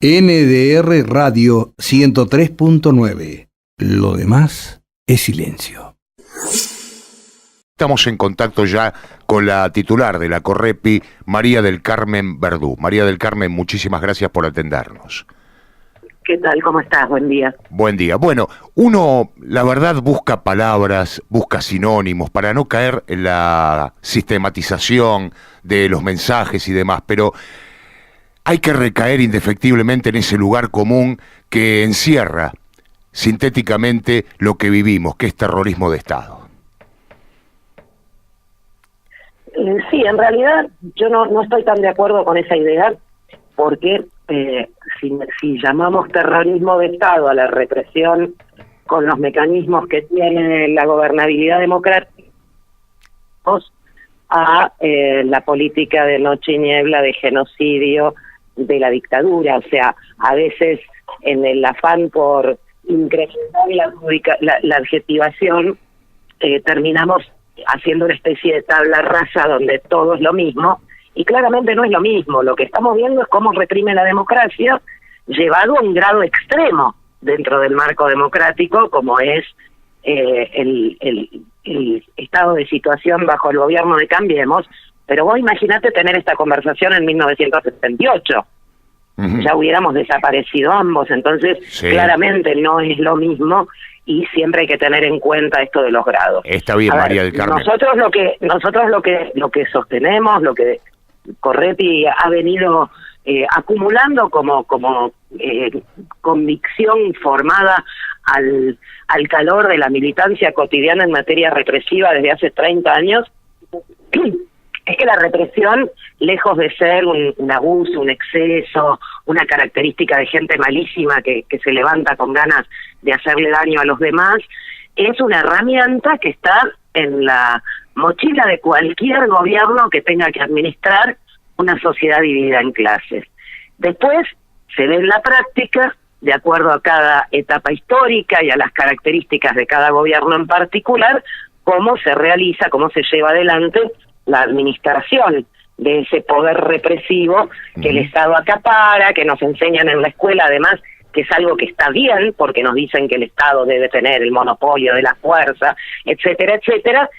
NDR Radio 103.9. Lo demás es silencio. Estamos en contacto ya con la titular de la Correpi, María del Carmen Verdú. María del Carmen, muchísimas gracias por atendernos. ¿Qué tal? ¿Cómo estás? Buen día. Buen día. Bueno, uno, la verdad, busca palabras, busca sinónimos para no caer en la sistematización de los mensajes y demás, pero hay que recaer indefectiblemente en ese lugar común que encierra sintéticamente lo que vivimos, que es terrorismo de Estado. Sí, en realidad yo no estoy tan de acuerdo con esa idea, porque si llamamos terrorismo de Estado a la represión con los mecanismos que tiene la gobernabilidad democrática, a la política de noche y niebla, de genocidio, de la dictadura. O sea, a veces en el afán por incrementar la adjetivación, terminamos haciendo una especie de tabla rasa donde todo es lo mismo, y claramente no es lo mismo. Lo que estamos viendo es cómo reprime la democracia, llevado a un grado extremo dentro del marco democrático, como es el estado de situación bajo el gobierno de Cambiemos. Pero vos imagínate tener esta conversación en 1978. Ya hubiéramos desaparecido ambos, entonces sí, claramente no es lo mismo, y siempre hay que tener en cuenta esto de los grados. Está bien, María del Carmen. Nosotros lo que sostenemos, lo que Correpi ha venido acumulando como convicción formada al calor de la militancia cotidiana en materia represiva desde hace 30 años, es que la represión, lejos de ser un abuso, un exceso, una característica de gente malísima que se levanta con ganas de hacerle daño a los demás, es una herramienta que está en la mochila de cualquier gobierno que tenga que administrar una sociedad dividida en clases. Después se ve en la práctica, de acuerdo a cada etapa histórica y a las características de cada gobierno en particular, cómo se realiza, cómo se lleva adelante la administración de ese poder represivo que el Estado acapara, que nos enseñan en la escuela, además, que es algo que está bien, porque nos dicen que el Estado debe tener el monopolio de la fuerza, etcétera, etcétera,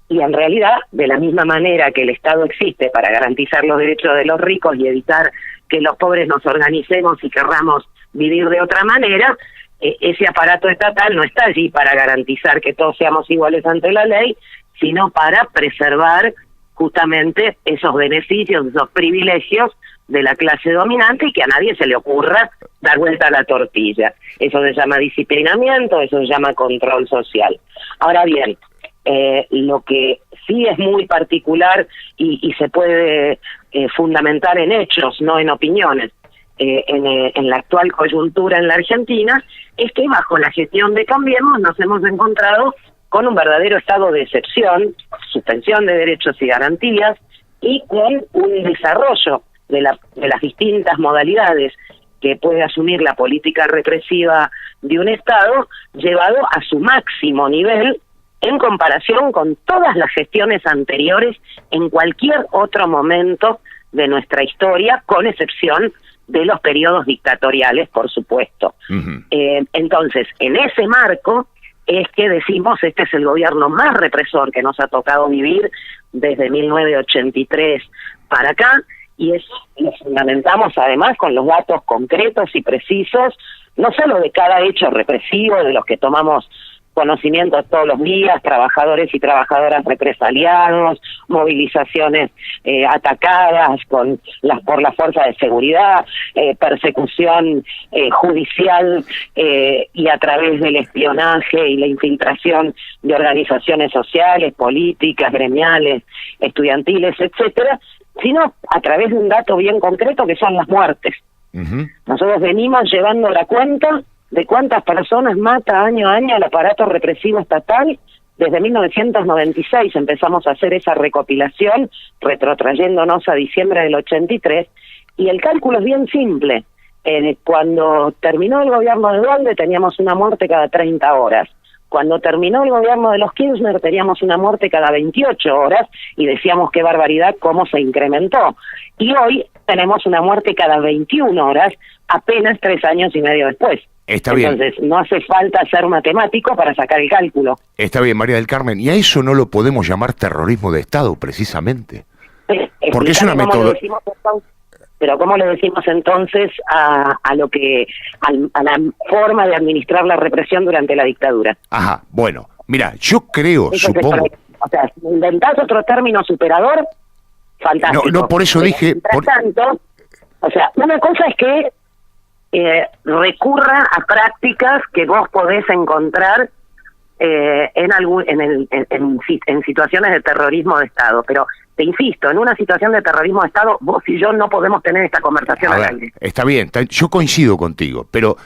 y en realidad, de la misma manera que el Estado existe para garantizar los derechos de los ricos y evitar que los pobres nos organicemos y querramos vivir de otra manera, ese aparato estatal no está allí para garantizar que todos seamos iguales ante la ley, sino para preservar justamente esos beneficios, esos privilegios de la clase dominante, y que a nadie se le ocurra dar vuelta a la tortilla. Eso se llama disciplinamiento, eso se llama control social. Ahora bien, lo que sí es muy particular y se puede fundamentar en hechos, no en opiniones, en la actual coyuntura en la Argentina, es que bajo la gestión de Cambiemos nos hemos encontrado con un verdadero estado de excepción, suspensión de derechos y garantías, y con un desarrollo de las distintas modalidades que puede asumir la política represiva de un Estado, llevado a su máximo nivel en comparación con todas las gestiones anteriores en cualquier otro momento de nuestra historia, con excepción de los periodos dictatoriales, por supuesto. Entonces, en ese marco es que decimos, este es el gobierno más represor que nos ha tocado vivir desde 1983 para acá, y eso lo fundamentamos además con los datos concretos y precisos, no solo de cada hecho represivo de los que tomamos conocimiento todos los días, trabajadores y trabajadoras represaliados, movilizaciones atacadas por la fuerza de seguridad, persecución judicial y a través del espionaje y la infiltración de organizaciones sociales, políticas, gremiales, estudiantiles, etcétera, sino a través de un dato bien concreto que son las muertes. Nosotros venimos llevando la cuenta de cuántas personas mata año a año el aparato represivo estatal. Desde 1996 empezamos a hacer esa recopilación, retrotrayéndonos a diciembre del 83, y el cálculo es bien simple. Cuando terminó el gobierno de Dualde teníamos una muerte cada 30 horas. Cuando terminó el gobierno de los Kirchner teníamos una muerte cada 28 horas y decíamos qué barbaridad cómo se incrementó. Y hoy tenemos una muerte cada 21 horas, apenas 3 años y medio después. Está bien. Entonces, no hace falta ser matemático para sacar el cálculo. Está bien, María del Carmen. Y a eso no lo podemos llamar terrorismo de Estado, precisamente. Porque es una metodología. Pero ¿cómo le decimos entonces a la forma de administrar la represión durante la dictadura? Ajá, bueno, mira, yo creo, Eso supongo... o sea, si inventás otro término superador, fantástico. No, por eso dije... Mientras tanto, o sea, una cosa es que recurra a prácticas que vos podés encontrar en situaciones de terrorismo de Estado, pero te insisto, en una situación de terrorismo de Estado, vos y yo no podemos tener esta conversación al aire. Está bien, yo coincido contigo, pero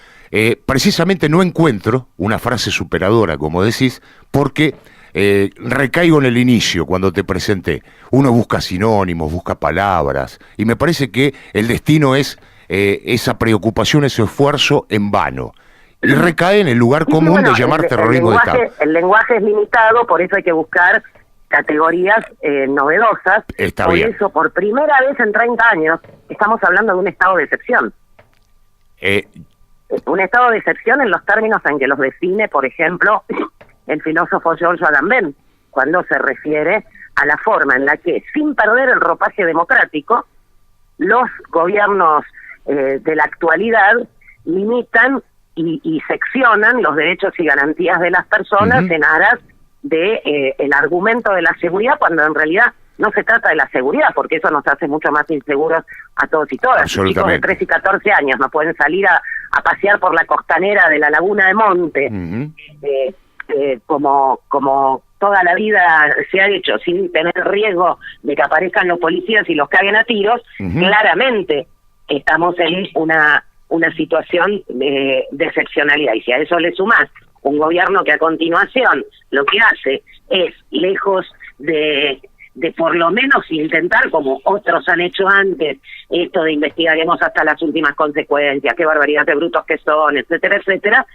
precisamente no encuentro una frase superadora, como decís, porque recaigo en el inicio, cuando te presenté. Uno busca sinónimos, busca palabras, y me parece que el destino es esa preocupación, ese esfuerzo en vano. Y recae en el lugar común de llamar terrorismo de Estado. El lenguaje es limitado, por eso hay que buscar categorías novedosas. Está bien. Por eso, por primera vez en 30 años, estamos hablando de un estado de excepción. Un estado de excepción en los términos en que los define, por ejemplo, el filósofo George Agamben, cuando se refiere a la forma en la que, sin perder el ropaje democrático, los gobiernos de la actualidad limitan y seccionan los derechos y garantías de las personas en aras de el argumento de la seguridad, cuando en realidad no se trata de la seguridad, porque eso nos hace mucho más inseguros a todos y todas. Chicos de 13 y 14 años no pueden salir a pasear por la costanera de la Laguna de Monte, como toda la vida se ha hecho, sin tener riesgo de que aparezcan los policías y los caguen a tiros. Claramente estamos en una situación de excepcionalidad, y si a eso le sumás un gobierno que a continuación lo que hace es, lejos de por lo menos intentar, como otros han hecho antes, esto de investigaremos hasta las últimas consecuencias, qué barbaridad de brutos que son, etcétera, etcétera,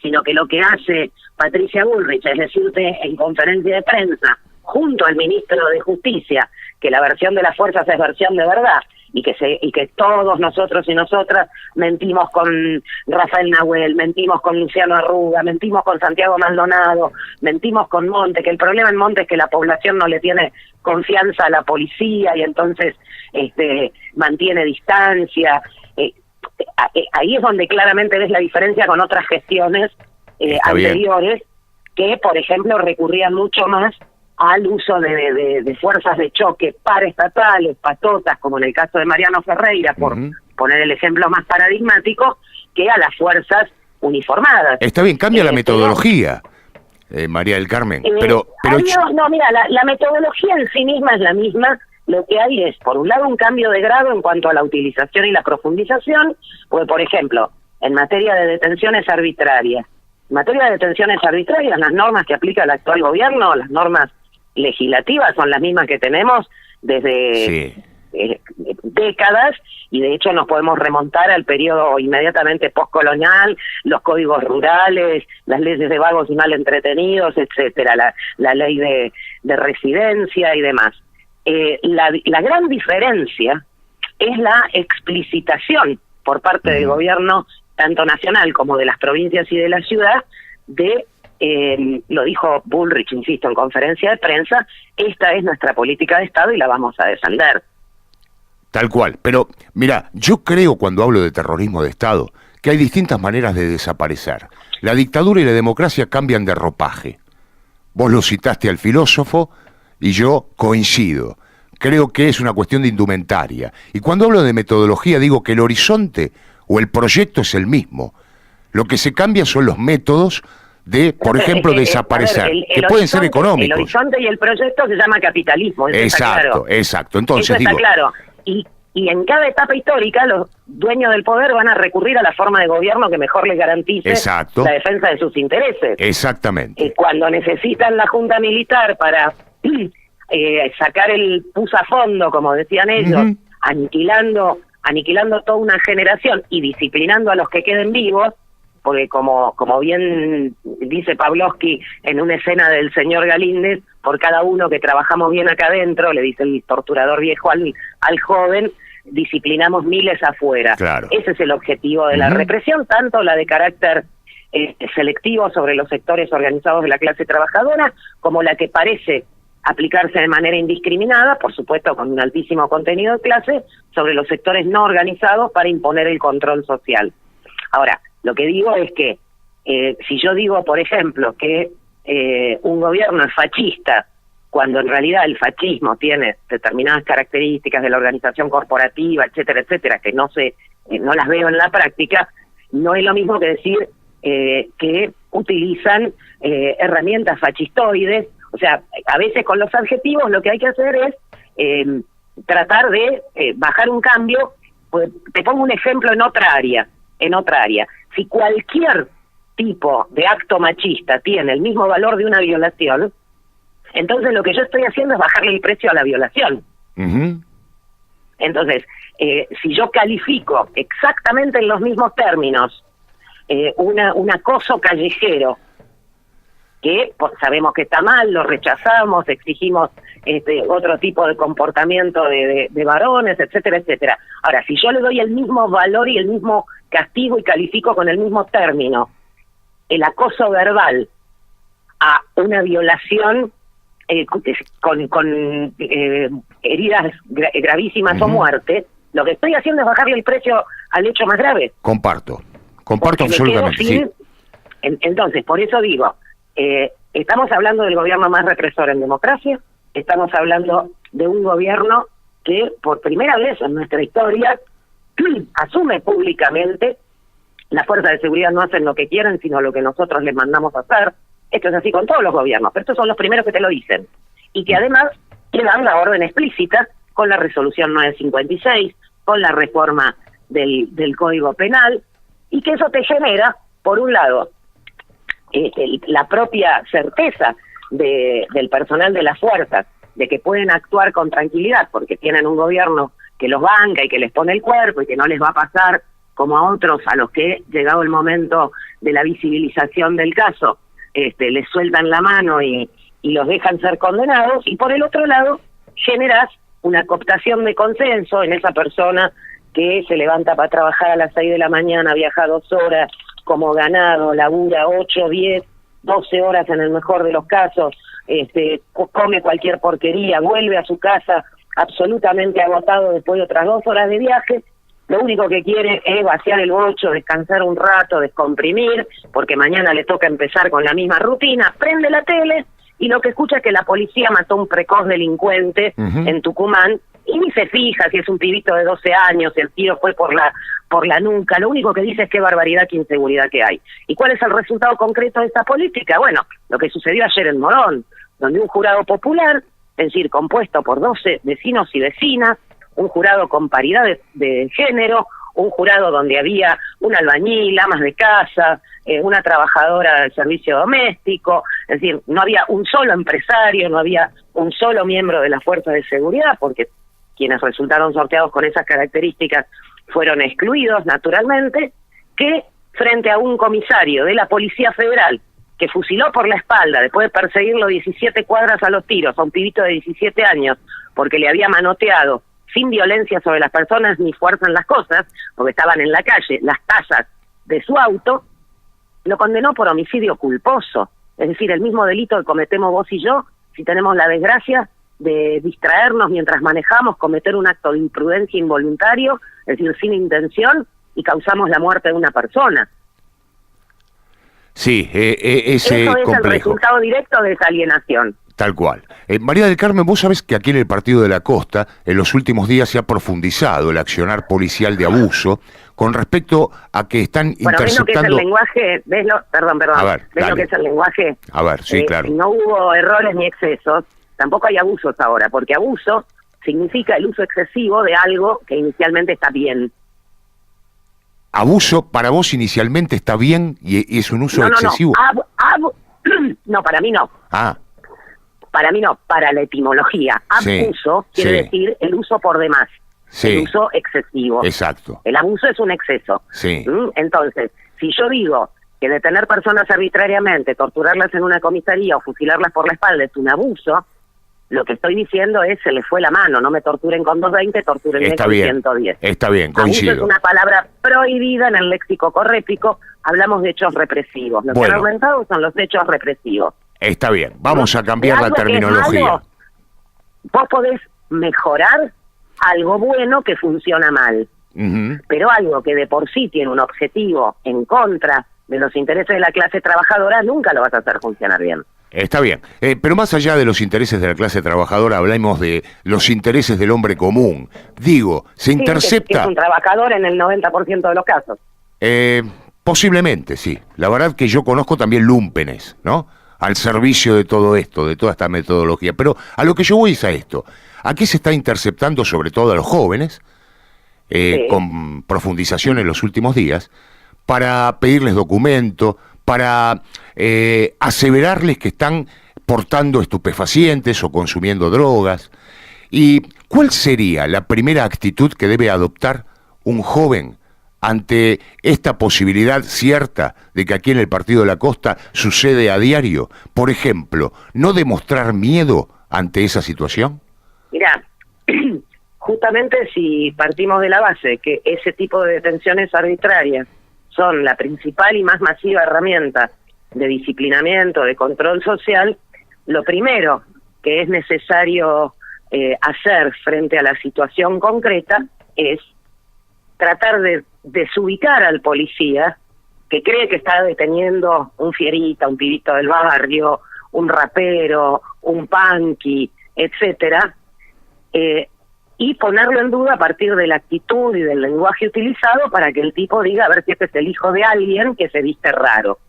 sino que lo que hace Patricia Bullrich es decirte en conferencia de prensa, junto al ministro de Justicia, que la versión de las fuerzas es versión de verdad, y que todos nosotros y nosotras mentimos con Rafael Nahuel, mentimos con Luciano Arruga, mentimos con Santiago Maldonado, mentimos con Monte, que el problema en Monte es que la población no le tiene confianza a la policía y entonces mantiene distancia. Ahí es donde claramente ves la diferencia con otras gestiones anteriores, que por ejemplo recurrían mucho más al uso de fuerzas de choque paraestatales, patotas, como en el caso de Mariano Ferreira, por poner el ejemplo más paradigmático, que a las fuerzas uniformadas. Está bien, cambia la metodología, María del Carmen, pero no, mira, la metodología en sí misma es la misma. Lo que hay es, por un lado, un cambio de grado en cuanto a la utilización y la profundización, porque, por ejemplo, en materia de detenciones arbitrarias, las normas que aplica el actual gobierno, las normas legislativas son las mismas que tenemos desde décadas, y de hecho nos podemos remontar al periodo inmediatamente postcolonial, los códigos rurales, las leyes de vagos y mal entretenidos, etcétera, la ley de residencia y demás. La gran diferencia es la explicitación por parte del gobierno, tanto nacional como de las provincias y de la ciudad, lo dijo Bullrich, insisto, en conferencia de prensa, esta es nuestra política de Estado y la vamos a defender. Tal cual, pero mira, yo creo cuando hablo de terrorismo de Estado que hay distintas maneras de desaparecer. La dictadura y la democracia cambian de ropaje. Vos lo citaste al filósofo y yo coincido. Creo que es una cuestión de indumentaria. Y cuando hablo de metodología digo que el horizonte o el proyecto es el mismo. Lo que se cambia son los métodos de, por ejemplo, desaparecer, que pueden ser económicos. El horizonte y el proyecto se llama capitalismo. Eso está claro. Exacto. Entonces, eso está claro. Y en cada etapa histórica los dueños del poder van a recurrir a la forma de gobierno que mejor les garantice la defensa de sus intereses. Exactamente. Cuando necesitan la junta militar para sacar el pus a fondo, como decían ellos, aniquilando toda una generación y disciplinando a los que queden vivos, porque como bien dice Pavlovsky en una escena del señor Galíndez, por cada uno que trabajamos bien acá adentro, le dice el torturador viejo al joven, disciplinamos miles afuera. Claro. Ese es el objetivo de la represión, tanto la de carácter selectivo sobre los sectores organizados de la clase trabajadora, como la que parece aplicarse de manera indiscriminada, por supuesto con un altísimo contenido de clase, sobre los sectores no organizados para imponer el control social. Ahora, lo que digo es que si yo digo, por ejemplo, que un gobierno es fascista, cuando en realidad el fascismo tiene determinadas características de la organización corporativa, etcétera, etcétera, que no las veo en la práctica, no es lo mismo que decir que utilizan herramientas fascistoides. O sea, a veces con los adjetivos lo que hay que hacer es tratar de bajar un cambio. Pues, te pongo un ejemplo en otra área. Si cualquier tipo de acto machista tiene el mismo valor de una violación, entonces lo que yo estoy haciendo es bajarle el precio a la violación. Entonces, si yo califico exactamente en los mismos términos un acoso callejero, que sabemos que está mal, lo rechazamos, exigimos otro tipo de comportamiento de varones, etcétera, etcétera. Ahora, si yo le doy el mismo valor y el mismo castigo y califico con el mismo término el acoso verbal a una violación con heridas gravísimas o muerte, lo que estoy haciendo es bajarle el precio al hecho más grave. Comparto Porque absolutamente, sí. Entonces, por eso digo, estamos hablando del gobierno más represor en democracia, estamos hablando de un gobierno que por primera vez en nuestra historia asume públicamente: las fuerzas de seguridad no hacen lo que quieren, sino lo que nosotros les mandamos a hacer. Esto es así con todos los gobiernos, pero estos son los primeros que te lo dicen. Y que además le dan la orden explícita con la resolución 956, con la reforma del Código Penal, y que eso te genera, por un lado, la propia certeza del personal de las fuerzas de que pueden actuar con tranquilidad porque tienen un gobierno que los banca y que les pone el cuerpo y que no les va a pasar como a otros a los que, llegado el momento de la visibilización del caso, les sueltan la mano y los dejan ser condenados. Y por el otro lado generas una cooptación de consenso en esa persona que se levanta para trabajar a las 6 de la mañana, viaja 2 horas como ganado, labura 8, 10, 12 horas en el mejor de los casos, come cualquier porquería, vuelve a su casa absolutamente agotado después de otras 2 horas de viaje. Lo único que quiere es vaciar el bocho, descansar un rato, descomprimir, porque mañana le toca empezar con la misma rutina. Prende la tele y lo que escucha es que la policía mató a un precoz delincuente en Tucumán, y ni se fija si es un pibito de 12 años, si el tiro fue por la nuca. Lo único que dice es qué barbaridad, qué inseguridad que hay. ¿Y cuál es el resultado concreto de esta política? Bueno, lo que sucedió ayer en Morón, donde un jurado popular, es decir, compuesto por 12 vecinos y vecinas, un jurado con paridad de género, un jurado donde había un albañil, amas de casa, una trabajadora del servicio doméstico, es decir, no había un solo empresario, no había un solo miembro de la fuerza de seguridad, porque quienes resultaron sorteados con esas características fueron excluidos naturalmente, que frente a un comisario de la Policía Federal que fusiló por la espalda, después de perseguirlo 17 cuadras a los tiros, a un pibito de 17 años, porque le había manoteado sin violencia sobre las personas ni fuerza en las cosas, porque estaban en la calle, las tazas de su auto, lo condenó por homicidio culposo, es decir, el mismo delito que cometemos vos y yo si tenemos la desgracia de distraernos mientras manejamos, cometer un acto de imprudencia involuntario, es decir, sin intención, y causamos la muerte de una persona. Sí, eso es complejo. El resultado directo de esa alienación. Tal cual. María del Carmen, vos sabés que aquí en el Partido de la Costa, en los últimos días se ha profundizado el accionar policial de abuso con respecto a que están interceptando... ¿Ves lo que es el lenguaje? ¿Ves lo que es el lenguaje? A ver, sí, claro. Si no hubo errores ni excesos, tampoco hay abusos ahora, porque abuso significa el uso excesivo de algo que inicialmente está bien. ¿Abuso para vos inicialmente está bien y es un uso excesivo? No, para mí no. Para mí no, para la etimología. Abuso quiere decir el uso por demás. Sí. El uso excesivo. Exacto. El abuso es un exceso. Sí. Entonces, si yo digo que detener personas arbitrariamente, torturarlas en una comisaría o fusilarlas por la espalda es un abuso, lo que estoy diciendo es se le fue la mano, no me torturen con 220, torturenme con 110. Está bien, coincido. Abuso es una palabra prohibida en el léxico corrépico, hablamos de hechos represivos. Lo que han aumentado son los hechos represivos. Está bien, vamos a cambiar la terminología. Malo, vos podés mejorar algo bueno que funciona mal, pero algo que de por sí tiene un objetivo en contra de los intereses de la clase trabajadora, nunca lo vas a hacer funcionar bien. Está bien, pero más allá de los intereses de la clase trabajadora, hablamos de los intereses del hombre común. Digo, se intercepta... Que es un trabajador en el 90% de los casos. Posiblemente, sí. La verdad que yo conozco también lúmpenes, ¿no? Al servicio de todo esto, de toda esta metodología. Pero a lo que yo voy es a esto. Aquí se está interceptando sobre todo a los jóvenes, con profundización en los últimos días, para pedirles documento, para aseverarles que están portando estupefacientes o consumiendo drogas. ¿Y cuál sería la primera actitud que debe adoptar un joven ante esta posibilidad cierta de que aquí en el Partido de la Costa sucede a diario? Por ejemplo, ¿no demostrar miedo ante esa situación? Mirá, justamente si partimos de la base que ese tipo de detenciones arbitrarias son la principal y más masiva herramienta de disciplinamiento, de control social, lo primero que es necesario hacer frente a la situación concreta es tratar de desubicar al policía que cree que está deteniendo un fierita, un pibito del barrio, un rapero, un punky, etcétera, y ponerlo en duda a partir de la actitud y del lenguaje utilizado para que el tipo diga a ver si este es el hijo de alguien que se viste raro.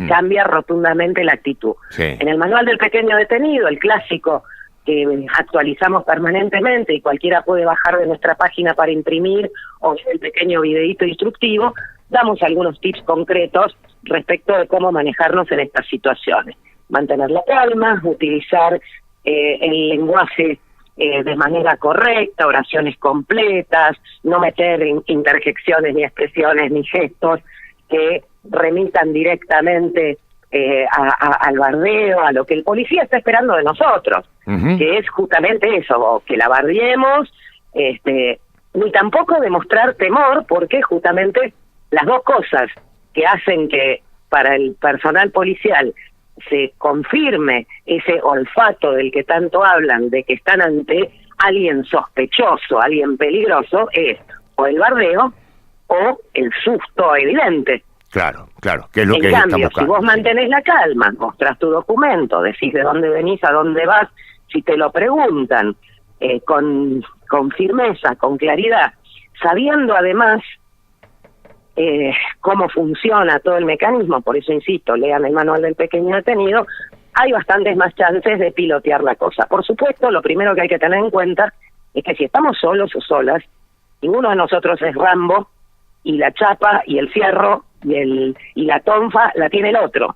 Cambia rotundamente la actitud. Sí. En el manual del pequeño detenido, el clásico que actualizamos permanentemente y cualquiera puede bajar de nuestra página para imprimir, o el pequeño videíto instructivo, damos algunos tips concretos respecto de cómo manejarnos en estas situaciones. Mantener la calma, utilizar el lenguaje de manera correcta, oraciones completas, no meter interjecciones ni expresiones ni gestos que remitan directamente al bardeo, a lo que el policía está esperando de nosotros, que es justamente eso, que la bardeemos, ni tampoco demostrar temor, porque justamente las dos cosas que hacen que para el personal policial se confirme ese olfato del que tanto hablan, de que están ante alguien sospechoso, alguien peligroso, es o el bardeo o el susto evidente. Claro, que es lo que están buscando. En cambio, si vos mantenés la calma, mostrás tu documento, decís de dónde venís, a dónde vas, si te lo preguntan, con firmeza, con claridad, sabiendo además cómo funciona todo el mecanismo, por eso insisto, lean el manual del pequeño detenido, hay bastantes más chances de pilotear la cosa. Por supuesto, lo primero que hay que tener en cuenta es que si estamos solos o solas, ninguno de nosotros es Rambo, y la chapa y el fierro y la tonfa la tiene el otro.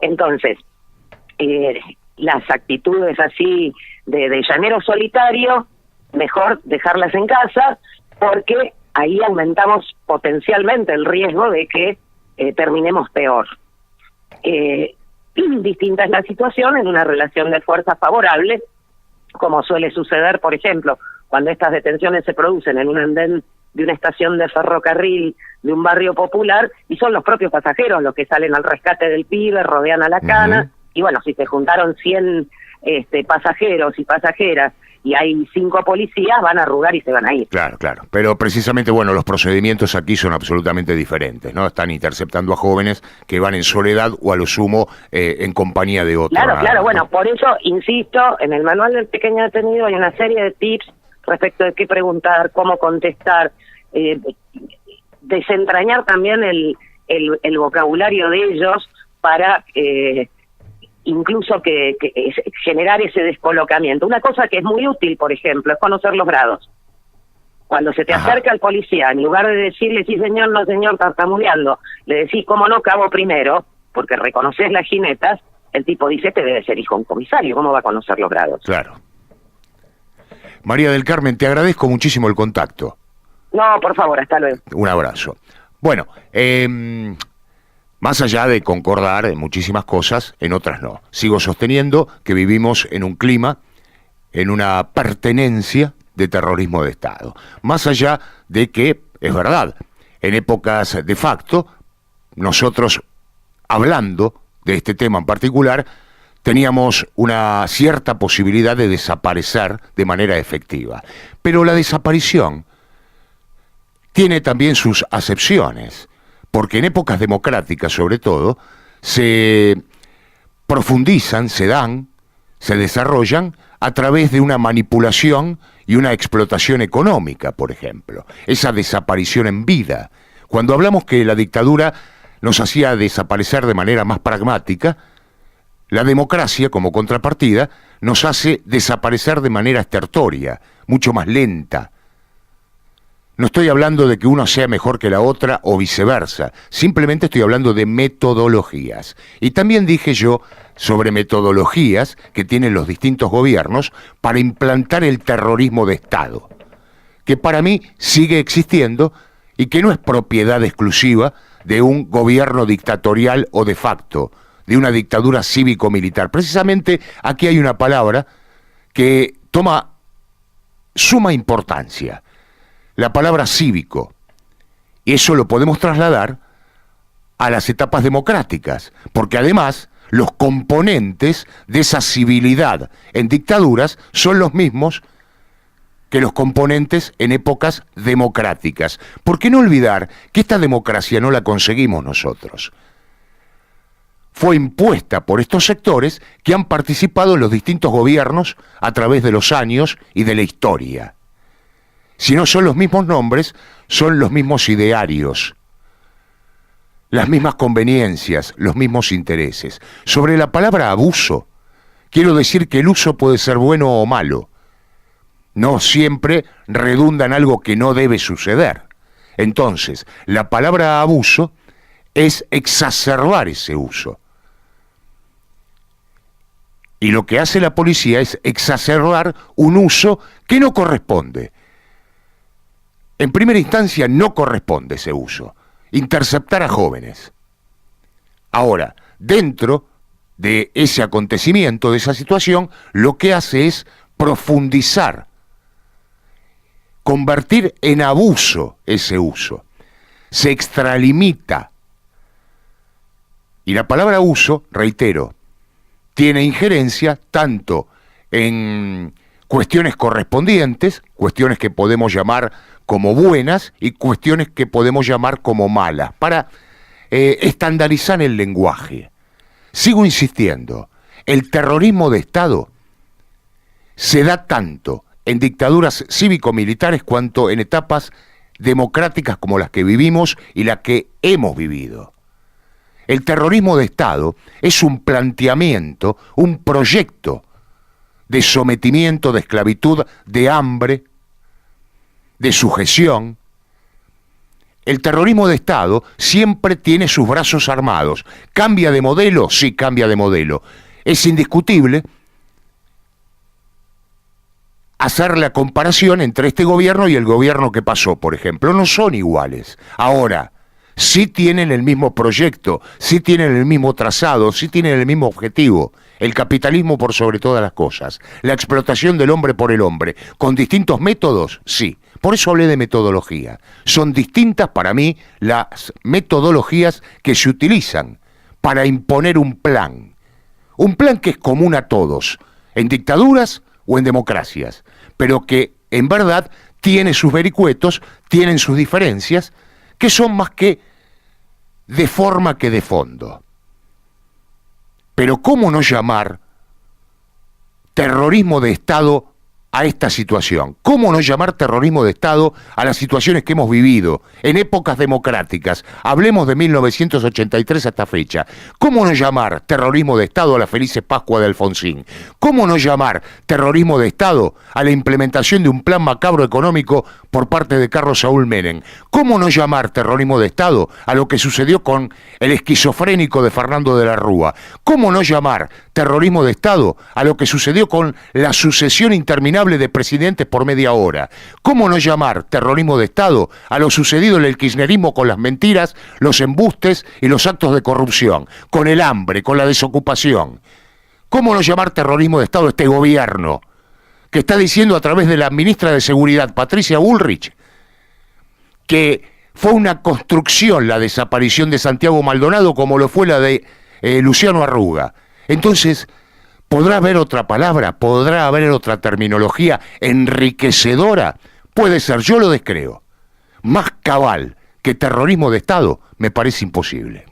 Entonces, las actitudes así de llanero solitario, mejor dejarlas en casa, porque ahí aumentamos potencialmente el riesgo de que terminemos peor. Distinta es la situación en una relación de fuerza favorable, como suele suceder, por ejemplo, cuando estas detenciones se producen en un andén de una estación de ferrocarril de un barrio popular, y son los propios pasajeros los que salen al rescate del pibe, rodean a la cana, y bueno, si se juntaron 100 pasajeros y pasajeras y hay 5 policías, van a arrugar y se van a ir. Claro, pero precisamente, bueno, los procedimientos aquí son absolutamente diferentes, ¿no? Están interceptando a jóvenes que van en soledad o a lo sumo en compañía de otros. Claro, bueno, por eso, insisto, en el manual del pequeño detenido hay una serie de tips respecto de qué preguntar, cómo contestar, desentrañar también el vocabulario de ellos para incluso que generar ese descolocamiento. Una cosa que es muy útil, por ejemplo, es conocer los grados. Cuando se te acerca el policía, en lugar de decirle sí señor, no señor, tartamudeando, le decís cómo no, cabo primero, porque reconoces las jinetas, el tipo dice, este debe ser hijo de un comisario, ¿cómo va a conocer los grados? Claro. María del Carmen, te agradezco muchísimo el contacto. No, por favor, hasta luego. Un abrazo. Bueno, más allá de concordar en muchísimas cosas, en otras no. Sigo sosteniendo que vivimos en un clima, en una pertenencia de terrorismo de Estado. Más allá de que, es verdad, en épocas de facto, nosotros, hablando de este tema en particular, teníamos una cierta posibilidad de desaparecer de manera efectiva. Pero la desaparición tiene también sus acepciones, porque en épocas democráticas, sobre todo, se profundizan, se dan, se desarrollan a través de una manipulación y una explotación económica, por ejemplo. Esa desaparición en vida. Cuando hablamos que la dictadura nos hacía desaparecer de manera más pragmática, la democracia, como contrapartida, nos hace desaparecer de manera estertórea, mucho más lenta. No estoy hablando de que uno sea mejor que la otra o viceversa, simplemente estoy hablando de metodologías. Y también dije yo sobre metodologías que tienen los distintos gobiernos para implantar el terrorismo de Estado, que para mí sigue existiendo y que no es propiedad exclusiva de un gobierno dictatorial o de facto, de una dictadura cívico-militar. Precisamente aquí hay una palabra que toma suma importancia. La palabra cívico, y eso lo podemos trasladar a las etapas democráticas, porque además los componentes de esa civilidad en dictaduras son los mismos que los componentes en épocas democráticas. ¿Por qué no olvidar que esta democracia no la conseguimos nosotros? Fue impuesta por estos sectores que han participado en los distintos gobiernos a través de los años y de la historia. Si no son los mismos nombres, son los mismos idearios, las mismas conveniencias, los mismos intereses. Sobre la palabra abuso, quiero decir que el uso puede ser bueno o malo. No siempre redunda en algo que no debe suceder. Entonces, la palabra abuso es exacerbar ese uso. Y lo que hace la policía es exacerbar un uso que no corresponde. En primera instancia no corresponde ese uso, interceptar a jóvenes. Ahora, dentro de ese acontecimiento, de esa situación, lo que hace es profundizar, convertir en abuso ese uso. Se extralimita. Y la palabra uso, reitero, tiene injerencia tanto en cuestiones correspondientes, cuestiones que podemos llamar como buenas y cuestiones que podemos llamar como malas, para estandarizar el lenguaje. Sigo insistiendo, el terrorismo de Estado se da tanto en dictaduras cívico-militares cuanto en etapas democráticas como las que vivimos y las que hemos vivido. El terrorismo de Estado es un planteamiento, un proyecto de sometimiento, de esclavitud, de hambre, de sujeción. El terrorismo de Estado siempre tiene sus brazos armados. ¿Cambia de modelo? Sí, cambia de modelo. Es indiscutible hacer la comparación entre este gobierno y el gobierno que pasó, por ejemplo. No son iguales. Ahora, sí tienen el mismo proyecto, sí tienen el mismo trazado, sí tienen el mismo objetivo. El capitalismo por sobre todas las cosas. La explotación del hombre por el hombre. ¿Con distintos métodos? Sí. Por eso hablé de metodología. Son distintas para mí las metodologías que se utilizan para imponer un plan. Un plan que es común a todos, en dictaduras o en democracias, pero que en verdad tiene sus vericuetos, tienen sus diferencias, que son más que de forma que de fondo. Pero ¿cómo no llamar terrorismo de Estado a esta situación? ¿Cómo no llamar terrorismo de Estado a las situaciones que hemos vivido en épocas democráticas? Hablemos de 1983 a esta fecha. ¿Cómo no llamar terrorismo de Estado a la feliz Pascua de Alfonsín? ¿Cómo no llamar terrorismo de Estado a la implementación de un plan macabro económico por parte de Carlos Saúl Menem? ¿Cómo no llamar terrorismo de Estado a lo que sucedió con el esquizofrénico de Fernando de la Rúa? ¿Cómo no llamar terrorismo de Estado a lo que sucedió con la sucesión interminable de presidentes por media hora? ¿Cómo no llamar terrorismo de Estado a lo sucedido en el kirchnerismo con las mentiras, los embustes y los actos de corrupción, con el hambre, con la desocupación? ¿Cómo no llamar terrorismo de Estado a este gobierno que está diciendo a través de la ministra de Seguridad, Patricia Bullrich, que fue una construcción la desaparición de Santiago Maldonado como lo fue la de Luciano Arruga? Entonces, ¿podrá haber otra palabra? ¿Podrá haber otra terminología enriquecedora? Puede ser, yo lo descreo. Más cabal que terrorismo de Estado me parece imposible.